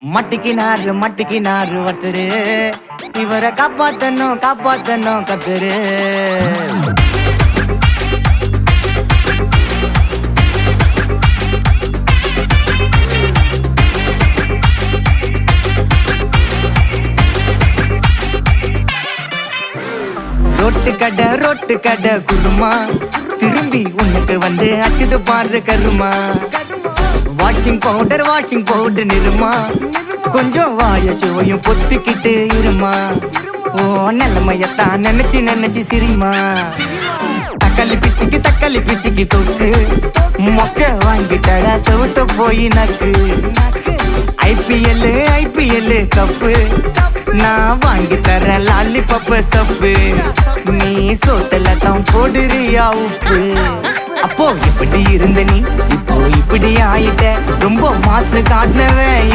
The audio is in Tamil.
மட்டிக்கினாரு ஒருத்தரு, இவரை காப்பாத்தணும் கத்துரு. ரோட்டு கடை குருமா, திரும்பி உனக்கு வந்து அச்சுது பாரு கருமா. வாஷிங் பவுடர் நிறுமா, கொஞ்சம் வாய சுவையும் பொத்துக்கிட்டு இருமா. ஓ நிலைமையத்தான் நினைச்சு சிரிமா. தக்காளி பிசிக்கி தொக்கு, மொக்க வாங்கிட்டடா செவுத்த போய் நக்கு. ஐபிஎல் கப்பு, நான் வாங்கி தரேன் லாலிபப்ப சப்பு. நீ சோத்தல தான் போடுறியா உப்பு. அப்போ இப்படி இருந்த நீ இப்போ இப்படி ஆயிட்ட, ரொம்ப மாசு காட்டினவன்